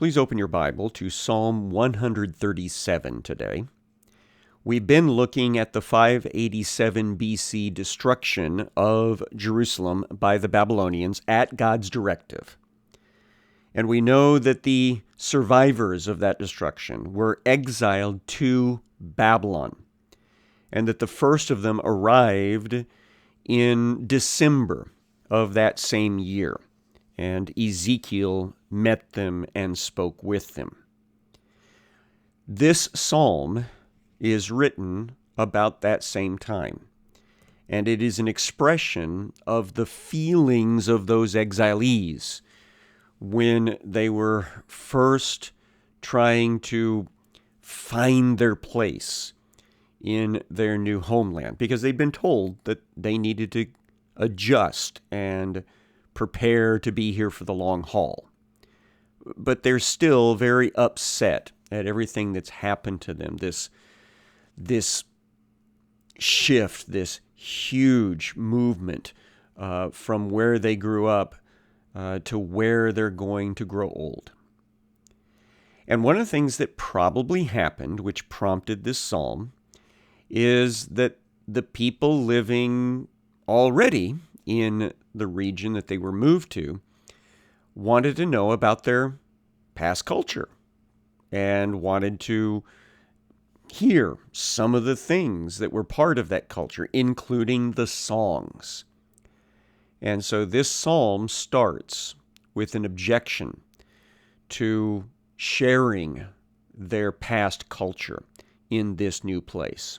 Please open your Bible to Psalm 137 today. We've been looking at the 587 BC destruction of Jerusalem by the Babylonians at God's directive. And we know that the survivors of that destruction were exiled to Babylon, and that the first of them arrived in December of that same year. And Ezekiel met them and spoke with them. This psalm is written about that same time, and it is an expression of the feelings of those exilees when they were first trying to find their place in their new homeland, because they'd been told that they needed to adjust and prepare to be here for the long haul. But they're still very upset at everything that's happened to them, this shift, this huge movement from where they grew up to where they're going to grow old. And one of the things that probably happened, which prompted this psalm, is that the people living already in the region that they were moved to wanted to know about their past culture and wanted to hear some of the things that were part of that culture, including the songs. And so this psalm starts with an objection to sharing their past culture in this new place.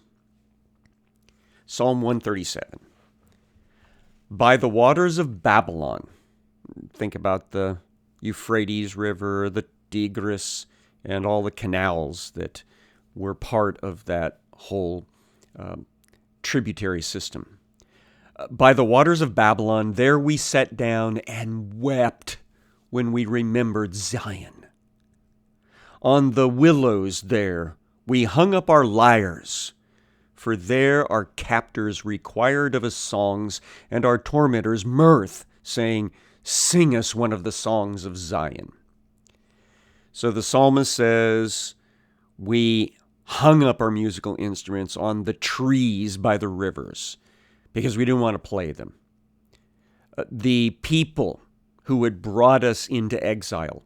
Psalm 137. By the waters of Babylon, think about the Euphrates River, the Tigris, and all the canals that were part of that whole tributary system. By the waters of Babylon, there we sat down and wept when we remembered Zion. On the willows there we hung up our lyres, for there our captors required of us songs, and our tormentors mirth, saying, "Sing us one of the songs of Zion." So the psalmist says, we hung up our musical instruments on the trees by the rivers because we didn't want to play them. The people who had brought us into exile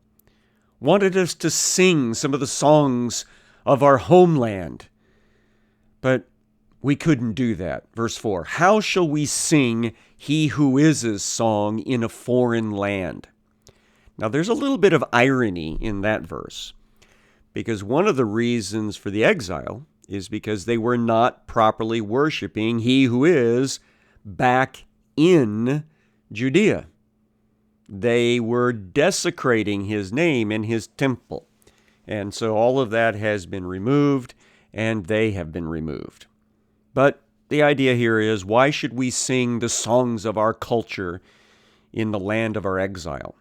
wanted us to sing some of the songs of our homeland, but we couldn't do that. Verse 4, how shall we sing He Who Is' song in a foreign land? Now there's a little bit of irony in that verse, because one of the reasons for the exile is because they were not properly worshiping He Who Is back in Judea. They were desecrating His name in His temple. And so all of that has been removed, and they have been removed. But the idea here is, why should we sing the songs of our culture in the land of our exile?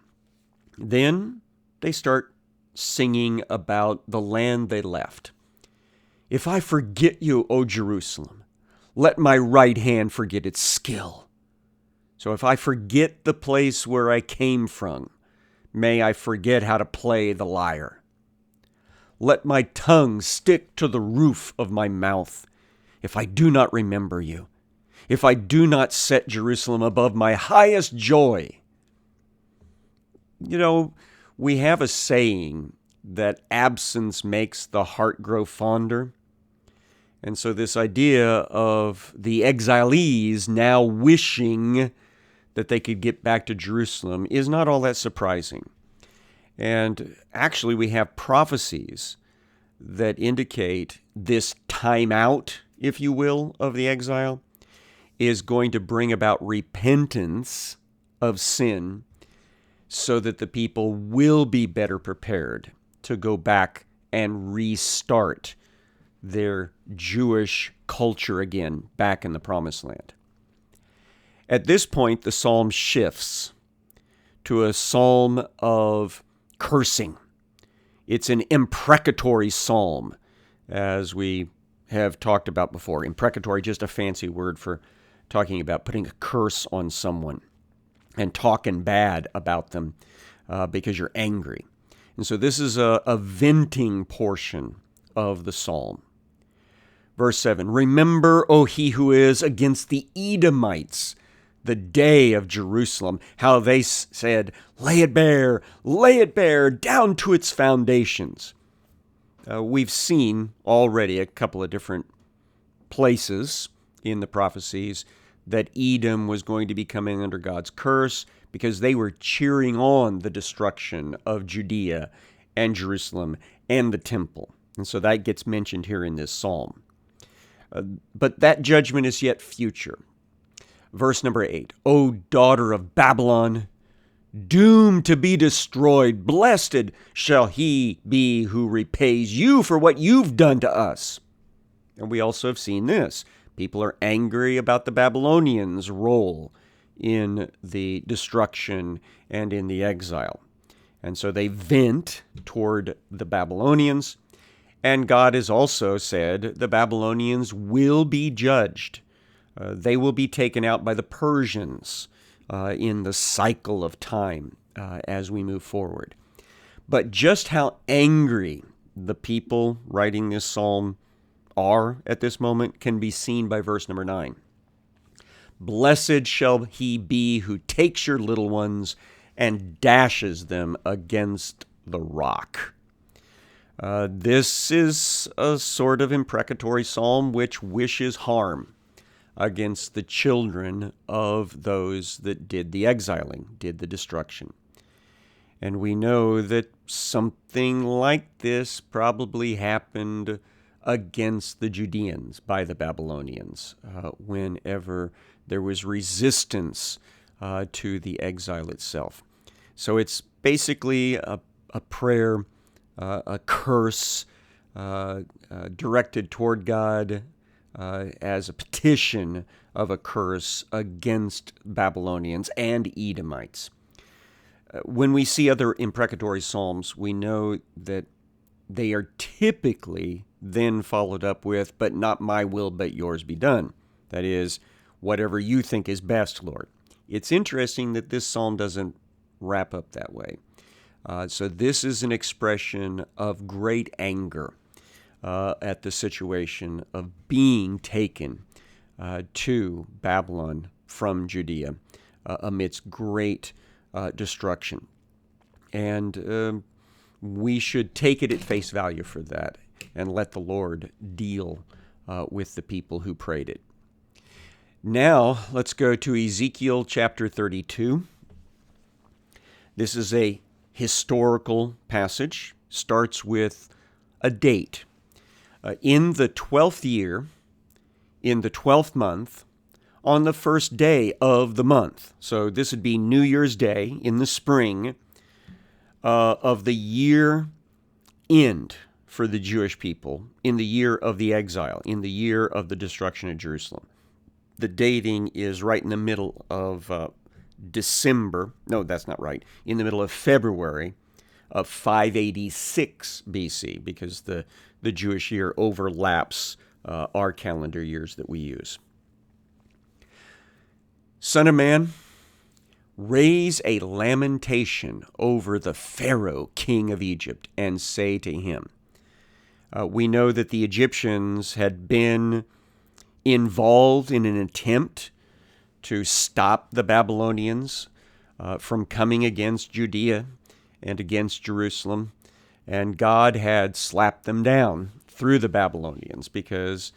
Then they start singing about the land they left. If I forget you, O Jerusalem, let my right hand forget its skill. So if I forget the place where I came from, may I forget how to play the lyre. Let my tongue stick to the roof of my mouth, if I do not remember you, if I do not set Jerusalem above my highest joy. You know, we have a saying that absence makes the heart grow fonder. And so this idea of the exilees now wishing that they could get back to Jerusalem is not all that surprising. And actually we have prophecies that indicate this time out, if you will, of the exile is going to bring about repentance of sin so that the people will be better prepared to go back and restart their Jewish culture again back in the Promised Land. At this point, the psalm shifts to a psalm of cursing. It's an imprecatory psalm, as we have talked about before. Imprecatory, just a fancy word for talking about putting a curse on someone and talking bad about them because you're angry. And so this is a venting portion of the psalm. Verse 7, remember, O he who is against the Edomites, the day of Jerusalem, how they said, lay it bare, down to its foundations. We've seen already a couple of different places in the prophecies that Edom was going to be coming under God's curse because they were cheering on the destruction of Judea and Jerusalem and the temple. And so that gets mentioned here in this psalm. But that judgment is yet future. Verse number 8, O daughter of Babylon, doomed to be destroyed, blessed shall he be who repays you for what you've done to us. And we also have seen this. People are angry about the Babylonians' role in the destruction and in the exile. And so they vent toward the Babylonians. And God has also said the Babylonians will be judged. They will be taken out by the Persians in the cycle of time as we move forward. But just how angry the people writing this psalm are at this moment can be seen by verse number 9. Blessed shall he be who takes your little ones and dashes them against the rock. This is a sort of imprecatory psalm which wishes harm against the children of those that did the exiling, did the destruction. And we know that something like this probably happened against the Judeans by the Babylonians whenever there was resistance to the exile itself. So it's basically a prayer, a curse directed toward God as a petition of a curse against Babylonians and Edomites. When we see other imprecatory psalms, we know that they are typically then followed up with, but not my will, but yours be done. That is, whatever you think is best, Lord. It's interesting that this psalm doesn't wrap up that way. So this is an expression of great anger at the situation of being taken to Babylon from Judea amidst great destruction. And we should take it at face value for that and let the Lord deal with the people who prayed it. Now, let's go to Ezekiel chapter 32. This is a historical passage, starts with a date. In the 12th year, in the 12th month, on the first day of the month. So this would be New Year's Day in the spring of the year end for the Jewish people, in the year of the exile, in the year of the destruction of Jerusalem. The dating is right in the middle of December. No, that's not right. In the middle of February of 586 BC, because the Jewish year overlaps our calendar years that we use. Son of man, raise a lamentation over the Pharaoh, king of Egypt, and say to him, we know that the Egyptians had been involved in an attempt to stop the Babylonians from coming against Judea and against Jerusalem, and God had slapped them down through the Babylonians because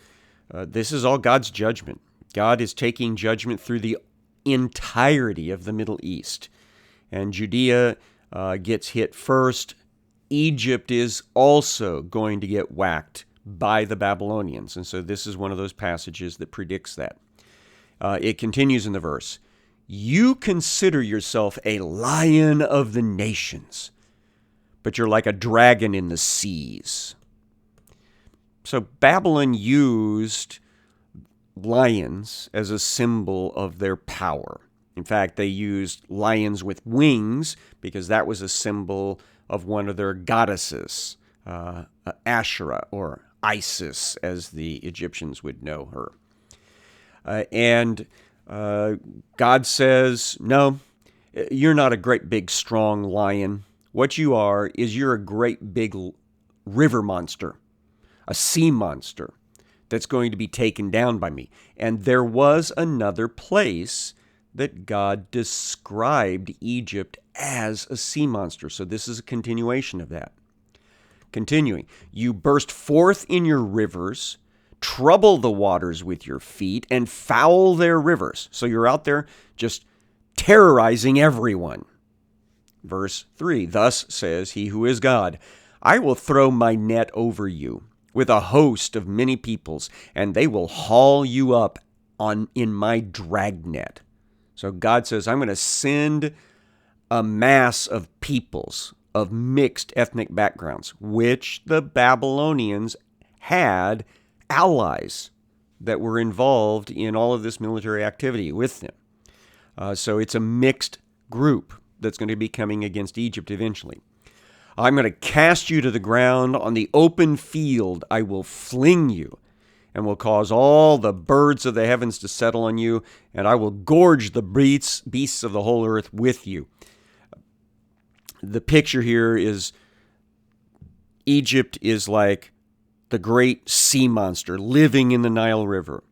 this is all God's judgment. God is taking judgment through the entirety of the Middle East, and Judea gets hit first. Egypt is also going to get whacked by the Babylonians, and so this is one of those passages that predicts that. It continues in the verse, you consider yourself a lion of the nations, but you're like a dragon in the seas. So Babylon used lions as a symbol of their power. In fact, they used lions with wings because that was a symbol of one of their goddesses, Asherah, or Isis, as the Egyptians would know her. And God says, no, you're not a great big strong lion What you are is you're a great big river monster, a sea monster that's going to be taken down by me. And there was another place that God described Egypt as a sea monster. So this is a continuation of that. Continuing, you burst forth in your rivers, trouble the waters with your feet, and foul their rivers. So you're out there just terrorizing everyone. Verse 3, thus says he who is God, I will throw my net over you with a host of many peoples, and they will haul you up in my dragnet. So God says, I'm going to send a mass of peoples of mixed ethnic backgrounds, which the Babylonians had allies that were involved in all of this military activity with them. So it's a mixed group that's going to be coming against Egypt eventually. I'm going to cast you to the ground. On the open field I will fling you, and will cause all the birds of the heavens to settle on you, and I will gorge the beasts of the whole earth with you. The picture here is Egypt is like the great sea monster living in the Nile River.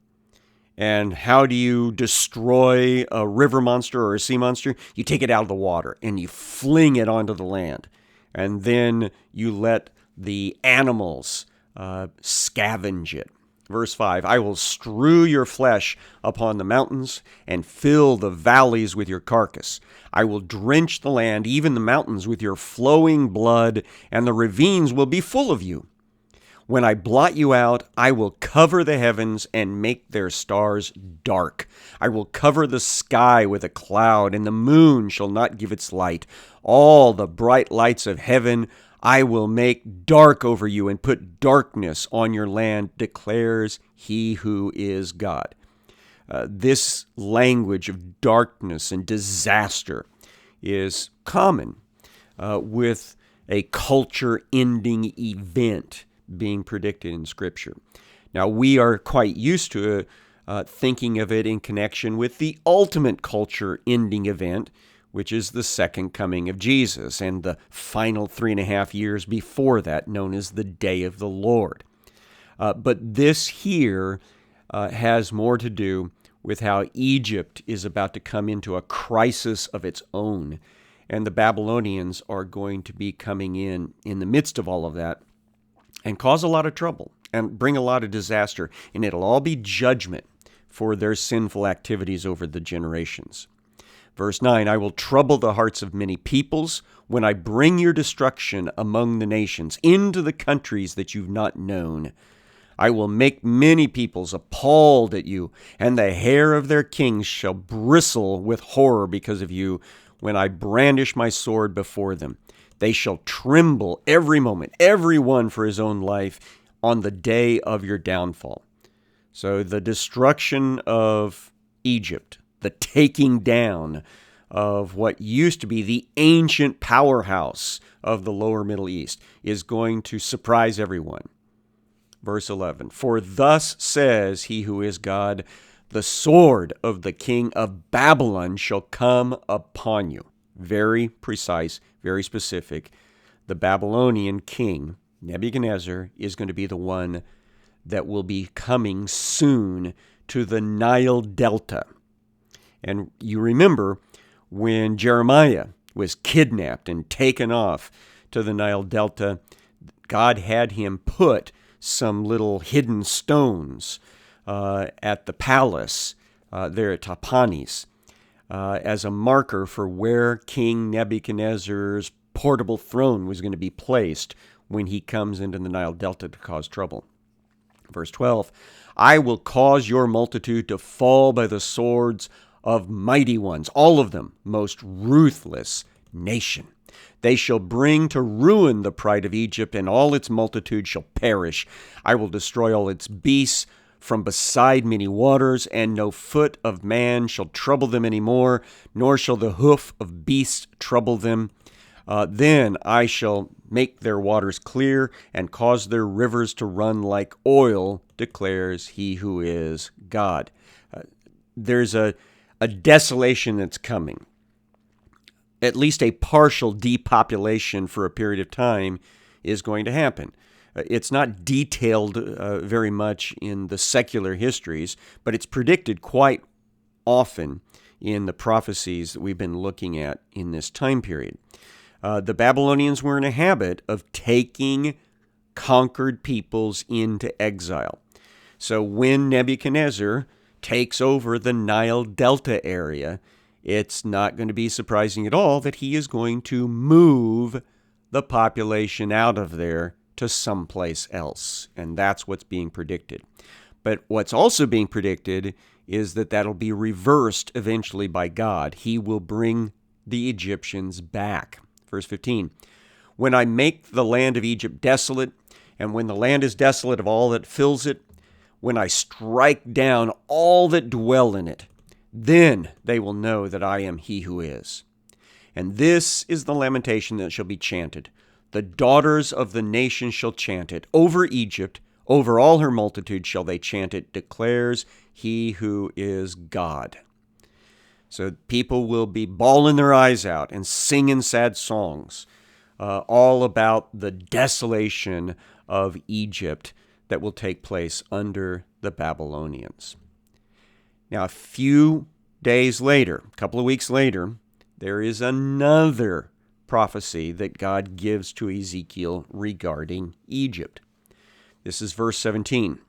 And how do you destroy a river monster or a sea monster? You take it out of the water and you fling it onto the land. And then you let the animals scavenge it. Verse 5, I will strew your flesh upon the mountains and fill the valleys with your carcass. I will drench the land, even the mountains, with your flowing blood, and the ravines will be full of you. When I blot you out, I will cover the heavens and make their stars dark. I will cover the sky with a cloud, and the moon shall not give its light. All the bright lights of heaven I will make dark over you and put darkness on your land, declares he who is God. This language of darkness and disaster is common with a culture-ending event being predicted in Scripture. Now, we are quite used to thinking of it in connection with the ultimate culture-ending event, which is the second coming of Jesus and the final 3.5 years before that, known as the Day of the Lord. But this here has more to do with how Egypt is about to come into a crisis of its own, and the Babylonians are going to be coming in the midst of all of that and cause a lot of trouble and bring a lot of disaster, and it'll all be judgment for their sinful activities over the generations. Verse 9, I will trouble the hearts of many peoples when I bring your destruction among the nations, into the countries that you've not known. I will make many peoples appalled at you, and the hair of their kings shall bristle with horror because of you when I brandish my sword before them. They shall tremble every moment, every one for his own life, on the day of your downfall. So the destruction of Egypt, the taking down of what used to be the ancient powerhouse of the lower Middle East, is going to surprise everyone. Verse 11, for thus says he who is God, the sword of the king of Babylon shall come upon you. Very precise, very specific. The Babylonian king, Nebuchadnezzar, is going to be the one that will be coming soon to the Nile Delta. And you remember when Jeremiah was kidnapped and taken off to the Nile Delta, God had him put some little hidden stones at the palace there at Tahpanhes as a marker for where King Nebuchadnezzar's portable throne was going to be placed when he comes into the Nile Delta to cause trouble. Verse 12, I will cause your multitude to fall by the swords of mighty ones, all of them most ruthless nation. They shall bring to ruin the pride of Egypt, and all its multitude shall perish. I will destroy all its beasts from beside many waters, and no foot of man shall trouble them any more, nor shall the hoof of beast trouble them. Then I shall make their waters clear, and cause their rivers to run like oil, declares he who is God. There's a desolation that's coming. at least a partial depopulation for a period of time is going to happen. It's not detailed very much in the secular histories, but it's predicted quite often in the prophecies that we've been looking at in this time period. The Babylonians were in a habit of taking conquered peoples into exile. So when Nebuchadnezzar takes over the Nile Delta area, it's not going to be surprising at all that he is going to move the population out of there to someplace else. And that's what's being predicted. But what's also being predicted is that that'll be reversed eventually by God. He will bring the Egyptians back. Verse 15, when I make the land of Egypt desolate, and when the land is desolate of all that fills it, when I strike down all that dwell in it, then they will know that I am he who is. And this is the lamentation that shall be chanted. The daughters of the nations shall chant it. Over Egypt, over all her multitude shall they chant it, declares he who is God. So people will be bawling their eyes out and singing sad songs, all about the desolation of Egypt that will take place under the Babylonians. Now, a few days later, a couple of weeks later, there is another prophecy that God gives to Ezekiel regarding Egypt. This is verse 17.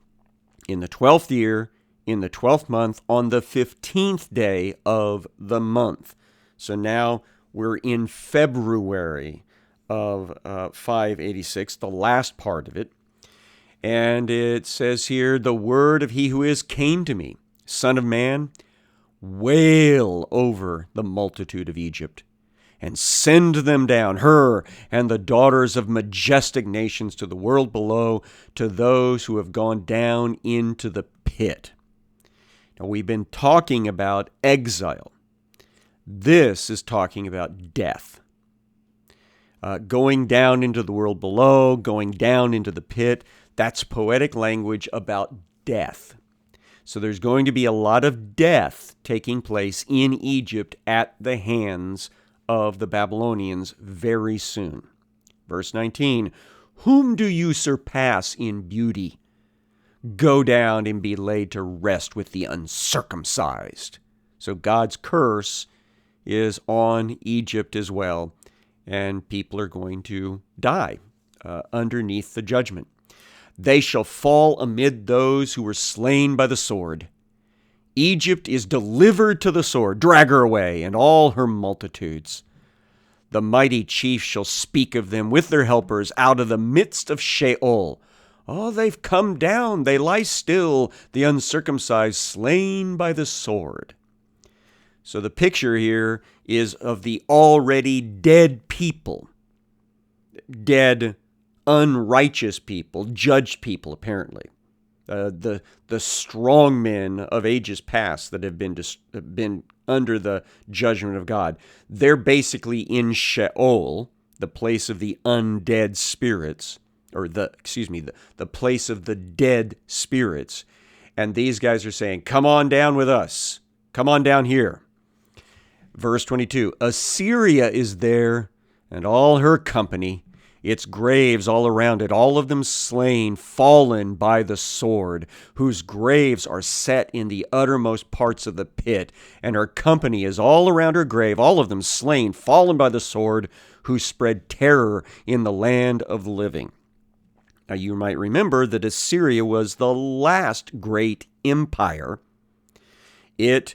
In the 12th year, in the 12th month, on the 15th day of the month. So now we're in February of 586, the last part of it. And it says here, the word of he who is came to me, Son of man, wail over the multitude of Egypt, and send them down, her and the daughters of majestic nations, to the world below, to those who have gone down into the pit. Now, we've been talking about exile. This is talking about death. Going down into the world below, going down into the pit, that's poetic language about death. So there's going to be a lot of death taking place in Egypt at the hands of the Babylonians very soon. Verse 19, whom do you surpass in beauty? Go down and be laid to rest with the uncircumcised. So God's curse is on Egypt as well, and people are going to die underneath the judgment. They shall fall amid those who were slain by the sword. Egypt is delivered to the sword, drag her away, and all her multitudes. The mighty chief shall speak of them with their helpers out of the midst of Sheol. Oh, they've come down, they lie still, the uncircumcised slain by the sword. So the picture here is of the already dead people, dead unrighteous people, judged people apparently, the strong men of ages past that have been under the judgment of God. They're basically in Sheol, the place of the undead spirits, or the place of the dead spirits. And these guys are saying, come on down with us. Come on down here. Verse 22, Assyria is there, and all her company, its graves all around it, all of them slain, fallen by the sword, whose graves are set in the uttermost parts of the pit, and her company is all around her grave, all of them slain, fallen by the sword, who spread terror in the land of the living. Now you might remember that Assyria was the last great empire. It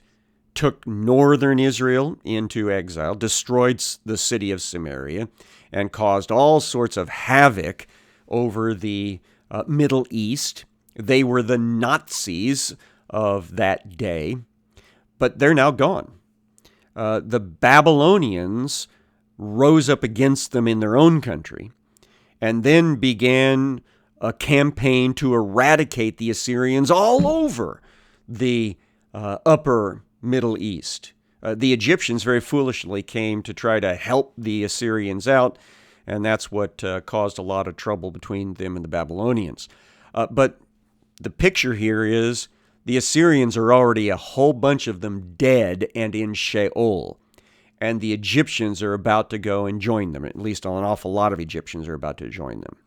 took northern Israel into exile, destroyed the city of Samaria, and caused all sorts of havoc over the Middle East. They were the Nazis of that day, but they're now gone. The Babylonians rose up against them in their own country, and then began a campaign to eradicate the Assyrians all over the upper Middle East. The Egyptians very foolishly came to try to help the Assyrians out, and that's what caused a lot of trouble between them and the Babylonians. But the picture here is the Assyrians are already, a whole bunch of them, dead and in Sheol. and the Egyptians are about to go and join them. At least an awful lot of Egyptians are about to join them.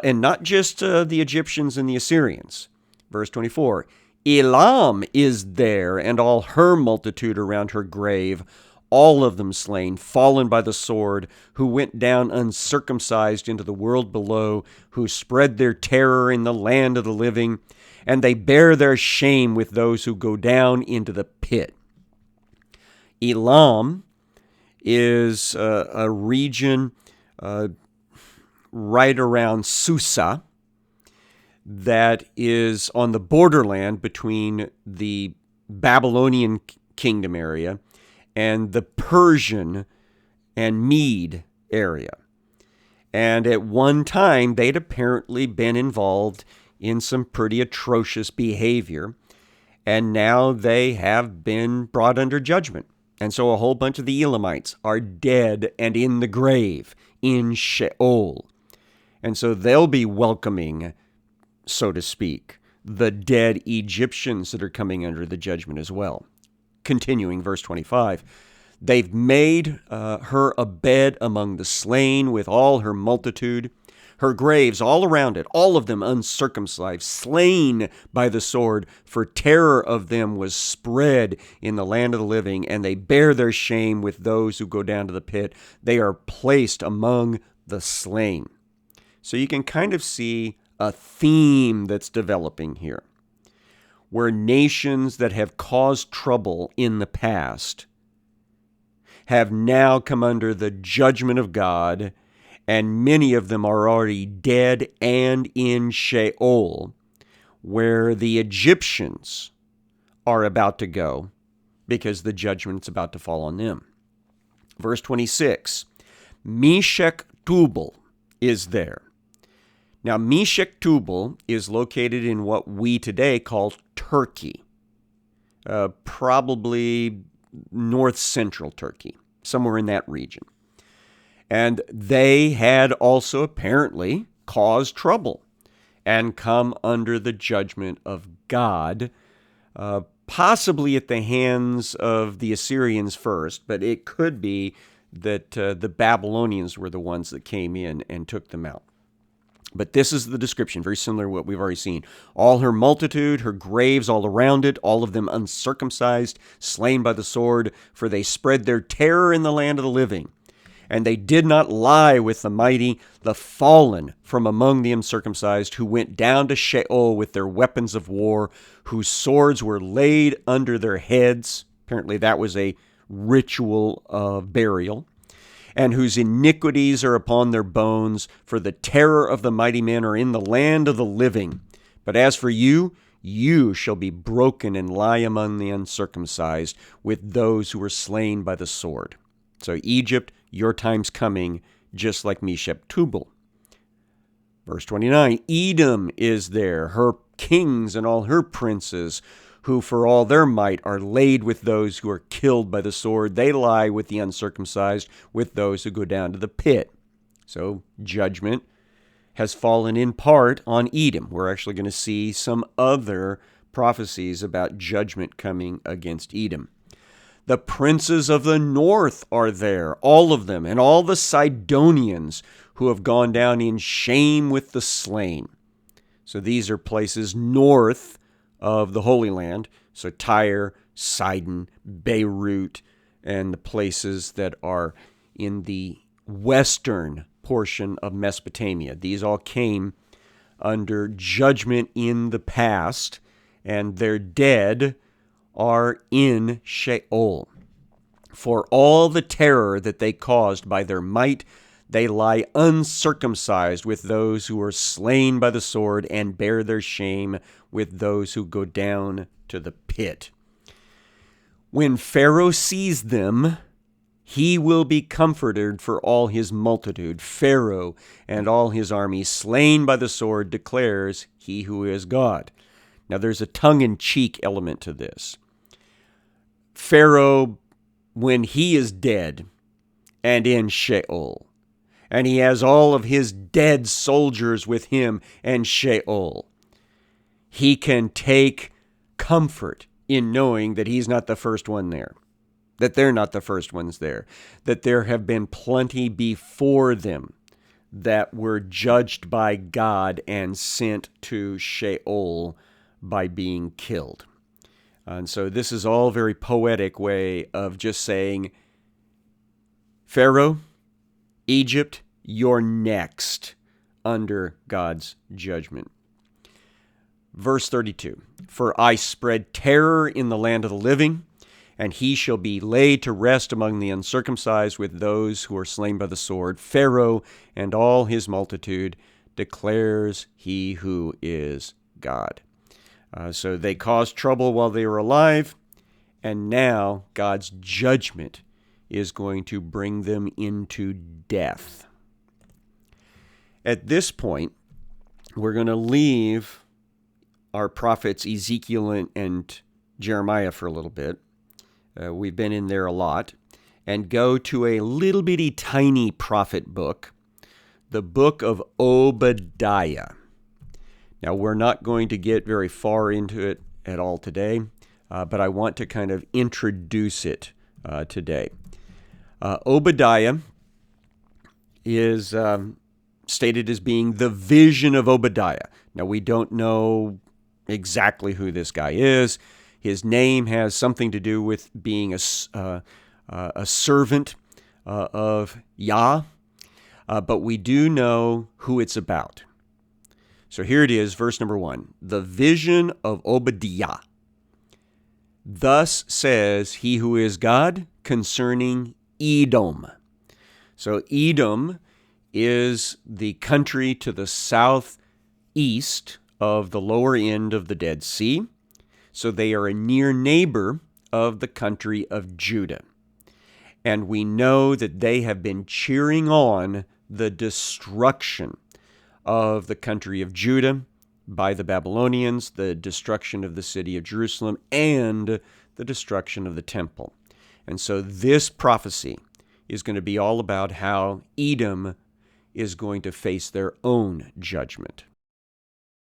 And not just the Egyptians and the Assyrians. Verse 24, Elam is there, and all her multitude around her grave, all of them slain, fallen by the sword, who went down uncircumcised into the world below, who spread their terror in the land of the living, and they bear their shame with those who go down into the pit. Elam is a region right around Susa that is on the borderland between the Babylonian kingdom area and the Persian and Mede area. And at one time, they'd apparently been involved in some pretty atrocious behavior, and now they have been brought under judgment. And so a whole bunch of the Elamites are dead and in the grave, in Sheol. And so they'll be welcoming, so to speak, the dead Egyptians that are coming under the judgment as well. Continuing, verse 25, they've made her a bed among the slain with all her multitude, her graves all around it, all of them uncircumcised, slain by the sword, for terror of them was spread in the land of the living, and they bear their shame with those who go down to the pit. They are placed among the slain. So you can kind of see a theme that's developing here, where nations that have caused trouble in the past have now come under the judgment of God, and many of them are already dead and in Sheol, where the Egyptians are about to go because the judgment's about to fall on them. Verse 26, Meshech Tubal is there. Now, Meshech Tubal is located in what we today call Turkey, probably north-central Turkey, somewhere in that region. And they had also apparently caused trouble and come under the judgment of God, possibly at the hands of the Assyrians first, but it could be that the Babylonians were the ones that came in and took them out. But this is the description, very similar to what we've already seen. All her multitude, her graves all around it, all of them uncircumcised, slain by the sword, for they spread their terror in the land of the living. And they did not lie with the mighty, the fallen from among the uncircumcised, who went down to Sheol with their weapons of war, whose swords were laid under their heads. Apparently that was a ritual of burial. And whose iniquities are upon their bones, for the terror of the mighty men are in the land of the living. But as for you, you shall be broken and lie among the uncircumcised with those who were slain by the sword. So Egypt, your time's coming, just like Meshech Tubal. Verse 29, Edom is there, her kings and all her princes, who for all their might are laid with those who are killed by the sword. They lie with the uncircumcised, with those who go down to the pit. So judgment has fallen in part on Edom. We're actually going to see some other prophecies about judgment coming against Edom. The princes of the north are there, all of them, and all the Sidonians who have gone down in shame with the slain. So these are places north of the Holy Land, so Tyre, Sidon, Beirut, and the places that are in the western portion of Mesopotamia. These all came under judgment in the past, and their dead are in Sheol. For all the terror that they caused by their might, they lie uncircumcised with those who are slain by the sword, and bear their shame with those who go down to the pit. When Pharaoh sees them, he will be comforted for all his multitude. Pharaoh and all his army slain by the sword, declares he who is God. Now there's a tongue-in-cheek element to this. Pharaoh, when he is dead and in Sheol, and he has all of his dead soldiers with him and Sheol, he can take comfort in knowing that he's not the first one there. that they're not the first ones there, that there have been plenty before them that were judged by God and sent to Sheol by being killed. And so this is all a very poetic way of just saying, Pharaoh, Egypt, you're next under God's judgment. Verse 32, for I spread terror in the land of the living, and he shall be laid to rest among the uncircumcised with those who are slain by the sword. Pharaoh and all his multitude, declares he who is God. So they caused trouble while they were alive, and now God's judgment is going to bring them into death. At this point, we're going to leave our prophets Ezekiel and Jeremiah for a little bit. We've been in there a lot, and go to a little bitty tiny prophet book, the book of Obadiah. Now, we're not going to get very far into it at all today, but I want to kind of introduce it today. Obadiah is stated as being the Vision of Obadiah. Now, we don't know exactly who this guy is. His name has something to do with being a servant of Yah, but we do know who it's about. So here it is, verse number 1. The vision of Obadiah. Thus says he who is God concerning Edom. So Edom is the country to the southeast of the lower end of the Dead Sea. So they are a near neighbor of the country of Judah. And we know that they have been cheering on the destruction of the country of Judah by the Babylonians, the destruction of the city of Jerusalem, and the destruction of the temple. And so this prophecy is going to be all about how Edom is going to face their own judgment.